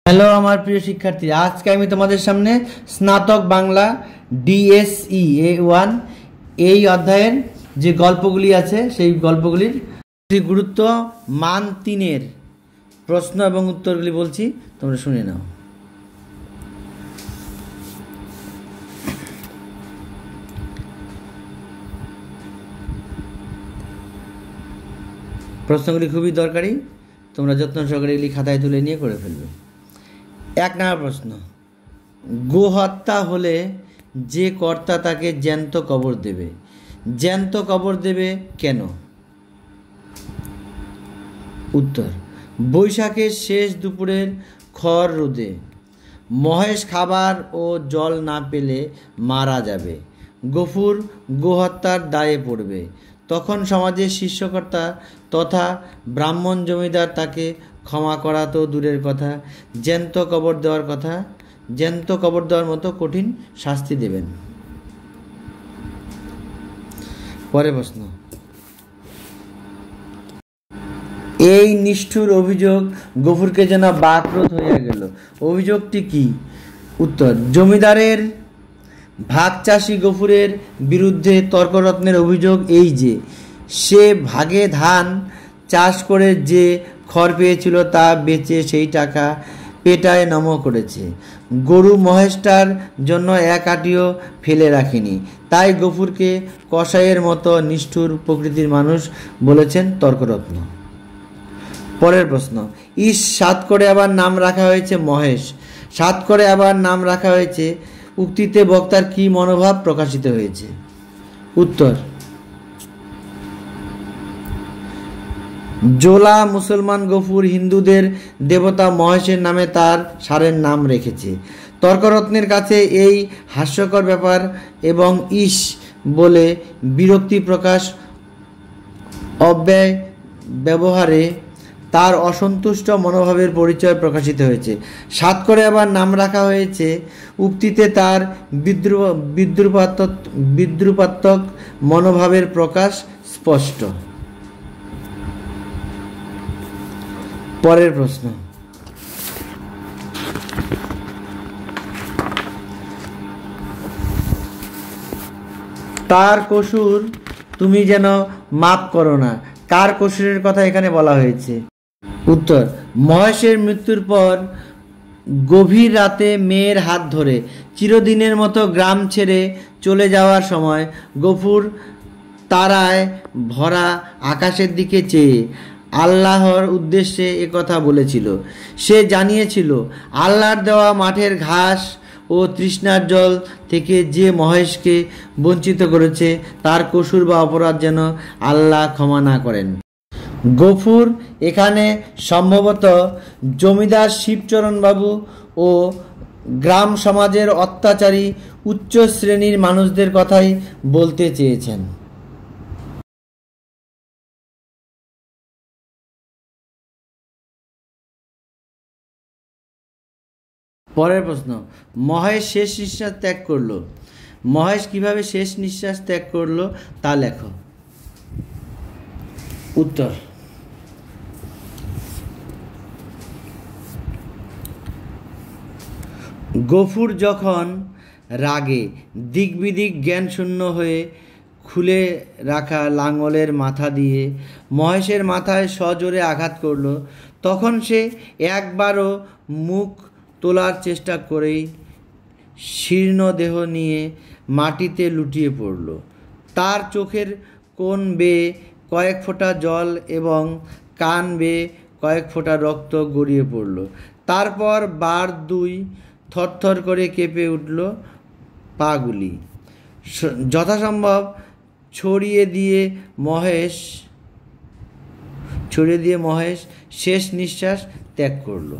Hello আমার প্রিয় শিক্ষার্থী, আজকে আমি তোমাদের সামনে স্নাতক বাংলা ডিএসই A1 এই অধ্যায়ের যে গল্পগুলি আছে সেই গল্পগুলির গুরুত্ব মান 3-এর প্রশ্ন এবং উত্তরগুলি বলছি, তোমরা শুনে নাও। প্রশ্নগুলি খুবই দরকারি, তোমরা যত্ন সহকারে এগুলি খাতায় তুলে নিয়ে করে ফেলবে। 1 নম্বর প্রশ্ন, গোহত্যা হলে যে কর্তা তাকে জ্যান্ত কবর দেবে, জ্যান্ত কবর দেবে কেন? উত্তর, বৈশাখের শেষ দুপুরের খড় রোদে মহেশ খাবার ও জল না পেলে মারা যাবে, গফুর গোহত্যার দায়ে পড়বে। তখন সমাজের শীর্ষকর্তা তথা ব্রাহ্মণ জমিদার তাকে ক্ষমা করা তো দূরের কথা, জ্যান্ত কবর দেওয়ার মতো কঠিন শাস্তি দেবেন। পরের প্রশ্ন, এই নিষ্ঠুর অভিযোগ গফুরকে যেন বাকরোধ হইয়া গেল, অভিযোগটি কি? উত্তর, জমিদারের ভাগচাষী গফুরের বিরুদ্ধে তর্করত্নের অভিযোগ এই যে সে ভাগে ধান চাষ করে যে খড় পেয়েছিল তা বেচে সেই টাকা পেটায় নম করেছে, গরু মহেশটার জন্য এক আটিও ফেলে রাখেনি, তাই গফুরকে কসাইয়ের মতো নিষ্ঠুর প্রকৃতির মানুষ বলেছেন তর্করত্ন। পরের প্রশ্ন, ইস সাত করে আবার নাম রাখা হয়েছে মহেশ, সাত করে আবার নাম রাখা হয়েছে, উক্তিতে বক্তার কি মনোভাব প্রকাশিত হয়েছে? উত্তর, জোলা মুসলমান গফুর হিন্দুদের দেবতা মহেশের নামে তার ষাঁড়ের নাম রেখেছে। তর্করত্নের কাছে এই হাস্যকর ব্যাপার এবং ইস বলে বিরক্তি প্রকাশ অব্যয় ব্যবহারে তার অসন্তুষ্ট মনোভাবের পরিচয় প্রকাশিত হয়েছে। সাত করে আবার নাম রাখা হয়েছে, উক্তিতে তার বিদ্রুপাত্মক মনোভাবের প্রকাশ স্পষ্ট। পরের প্রশ্ন, তার কসুর তুমি যেন মাপ করো না, কার কসুরের কথা এখানে বলা হয়েছে? উত্তর, মহেশের মৃত্যুর পর গভীর রাতে মেয়ের হাত ধরে চিরদিনের মতো গ্রাম ছেড়ে চলে যাওয়ার সময় গফুর তারায় ভরা আকাশের দিকে চেয়ে আল্লাহর উদ্দেশ্যে একথা বলেছিল। সে জানিয়েছিল আল্লাহর দেওয়া মাঠের ঘাস ও তৃষ্ণার জল থেকে যে মহেশকে বঞ্চিত করেছে তার কসুর বা অপরাধ যেন আল্লাহ ক্ষমা না করেন। গফুর এখানে সম্ভবত জমিদার শিবচরণবাবু ও গ্রাম সমাজের অত্যাচারী উচ্চ শ্রেণীর মানুষদের কথাই বলতে চেয়েছেন। পরের প্রশ্ন, মহেশ শেষ নিঃশ্বাস ত্যাগ করলো, মহেশ কিভাবে শেষ নিঃশ্বাস ত্যাগ করলো তা লেখো। উত্তর, গফুর যখন রাগে দিক বিদিক জ্ঞানশূন্য হয়ে খুলে রাখা লাঙলের মাথা দিয়ে মহেশের মাথায় সজোরে আঘাত করল, তখন সে একবারও মুখ তোলার চেষ্টা করেই শীর্ণ দেহ নিয়ে মাটিতে লুটিয়ে পড়ল। তার চোখের কোণ বেয়ে কয়েক ফোঁটা জল এবং কান বেয়ে কয়েক ফোঁটা রক্ত গড়িয়ে পড়ল। তারপর বার দুই থরথর করে কেঁপে উঠল পাগুলি। যথাসম্ভব ছড়িয়ে দিয়ে মহেশ শেষ নিঃশ্বাস ত্যাগ করল।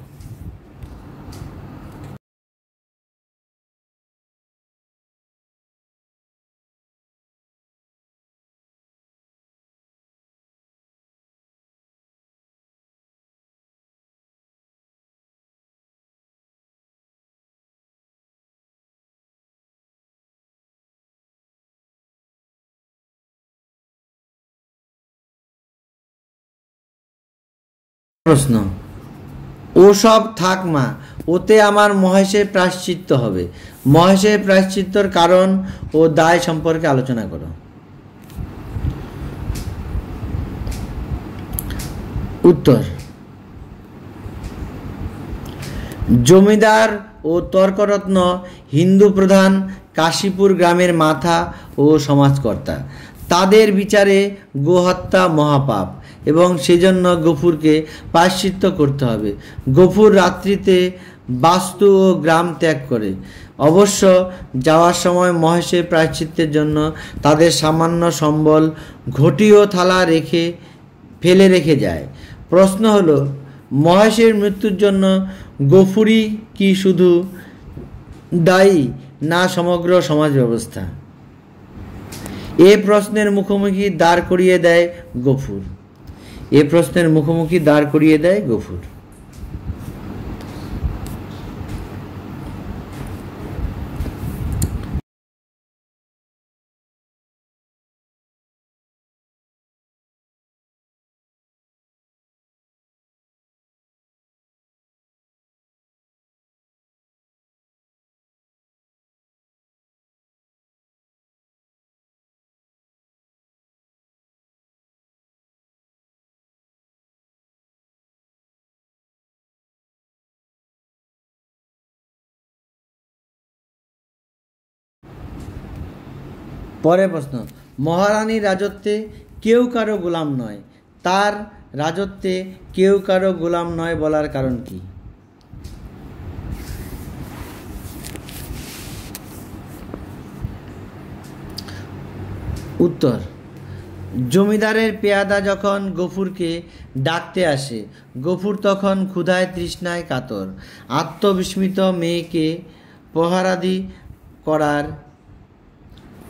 প্রশ্ন, ওসব থাক মা, ওতে আমার মহেশের প্রায়শ্চিত্ত হবে। মহেশের প্রায়শ্চিত্তর কারণ ও দায় সম্পর্কে আলোচনা করো। উত্তর, জমিদার ও তর্করত্ন হিন্দু প্রধান কাশীপুর গ্রামের মাথা ও সমাজকর্তা। তাদের বিচারে গোহত্যা মহাপাপ এবং সেজন্য গফুরকে প্রায়শ্চিত্ত করতে হবে। গফুর রাত্রিতে বাস্তু ও গ্রাম ত্যাগ করে। অবশ্য যাওয়ার সময় মহেশের প্রায়শ্চিত্তের জন্য তাদের সামান্য সম্বল ঘটি ও থালা ফেলে রেখে যায়। প্রশ্ন হলো, মহেশের মৃত্যুর জন্য গফুরই কি শুধু দায়ী না সমগ্র সমাজ ব্যবস্থা? এ প্রশ্নের মুখোমুখি দাঁড় করিয়ে দেয় গফুর। পরের প্রশ্ন, মহারানীর রাজত্বে কেউ কারো গোলাম নয়, তার রাজত্বে কেউ কারো গোলাম নয় বলার কারণ কি? উত্তর, জমিদারের পেয়াদা যখন গফুরকে ডাকতে আসে, গফুর তখন ক্ষুধায় তৃষ্ণায় কাতর, আত্মবিস্মিত মেয়েকে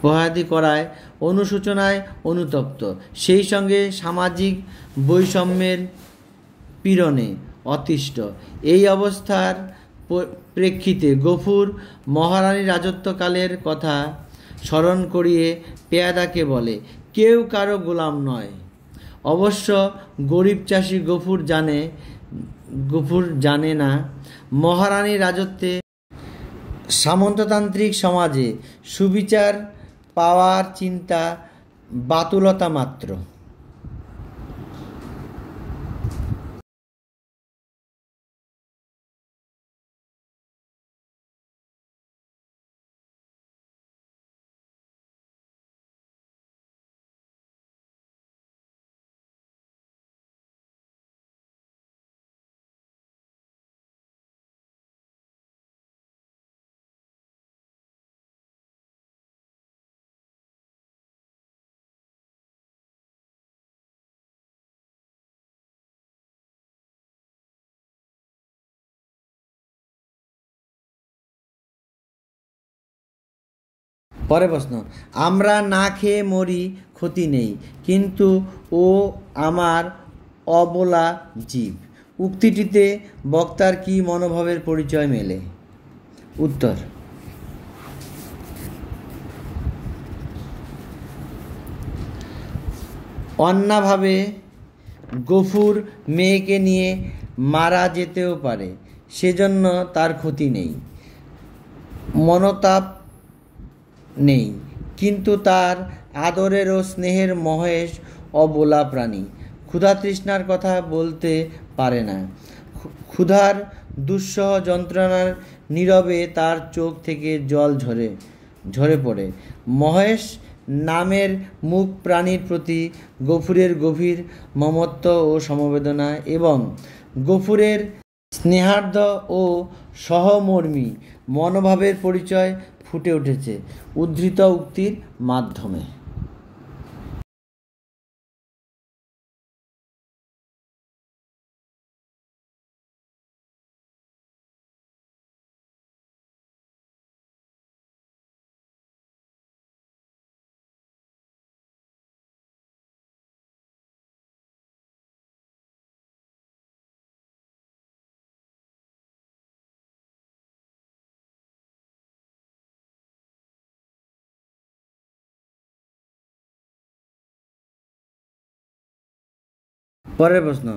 প্রহারাদি করায় অনুশোচনায় অনুতপ্ত, সেই সঙ্গে সামাজিক বৈষম্যের পীড়নে অতিষ্ঠ। এই অবস্থার প্রেক্ষিতে গফুর মহারানীর রাজত্বকালের কথা স্মরণ করিয়ে পেয়াদাকে বলে, কেউ কারো গোলাম নয়। অবশ্য গরিব চাষি গফুর জানে না মহারানীর রাজত্বে সামন্ততান্ত্রিক সমাজে সুবিচার পাওয়ার চিন্তা বাতুলতা মাত্র। পরের প্রশ্ন, আমরা না খেয়ে মরি ক্ষতি নেই, কিন্তু ও আমার অবলা জীব। উক্তিটিতে বক্তার কি মনোভাবের পরিচয় মেলে? উত্তর, অন্যভাবে গফুর মেয়েকে নিয়ে মারা যেতেও পারে, সেজন্য তার ক্ষতি নেই, মনোতাপ নেই, কিন্তু তার আদরের ও স্নেহের মহেশ অবলা প্রাণী, ক্ষুধা তৃষ্ণার কথা বলতে পারে না। ক্ষুধার দুঃসহ যন্ত্রণার নীরবে তার চোখ থেকে জল ঝরে পড়ে। মহেশ নামের মূক প্রাণীর প্রতি গফুরের গভীর মমত্ব ও সমবেদনা এবং গফুরের স্নেহার্দ্র ও সহমর্মী মনোভাবের পরিচয় ফুটে উঠেছে উদ্ধৃত উক্তির মাধ্যমে। পরের প্রশ্ন,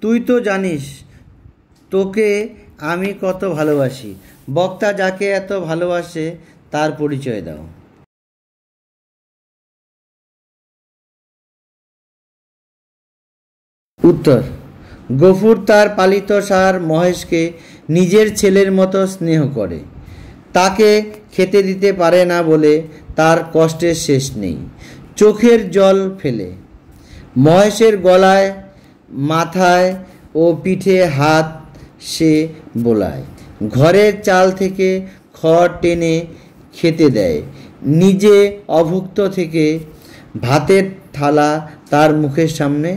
তুই তো জানিস তোকে আমি কত ভালোবাসি। বক্তা যাকে এত ভালোবাসে তার পরিচয় দাও। উত্তর, গফুর তার পালিত ষাঁড় মহেশকে নিজের ছেলের মতো স্নেহ করে। তাকে খেতে দিতে পারে না বলে তার কষ্টের শেষ নেই। চোখের জল ফেলে মহেশের গলায়, মাথায় ও পিঠে হাত সে বোলায়। ঘরের চাল থেকে খড় টেনে খেতে দেয়। নিজে অভুক্ত থেকে ভাতের থালা তার মুখের সামনে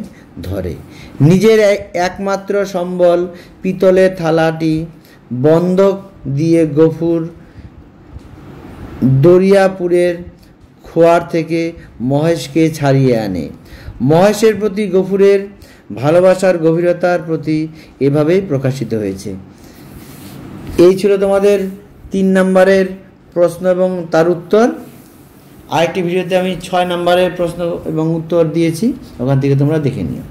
ধরে। নিজের একমাত্র সম্বল পিতলের থালাটি বন্ধক দিয়ে গফুর দরিয়াপুরের খোয়ার থেকে মহেশকে ছাড়িয়ে আনে। মহেশের প্রতি গফুরের ভালোবাসার গভীরতার প্রতি এভাবেই প্রকাশিত হয়েছে। এই ছিল তোমাদের 3 নম্বরের প্রশ্ন এবং তার উত্তর। আরেকটি ভিডিওতে আমি 6 নম্বরের প্রশ্ন এবং উত্তর দিয়েছি, ওখান থেকে তোমরা দেখে নিও।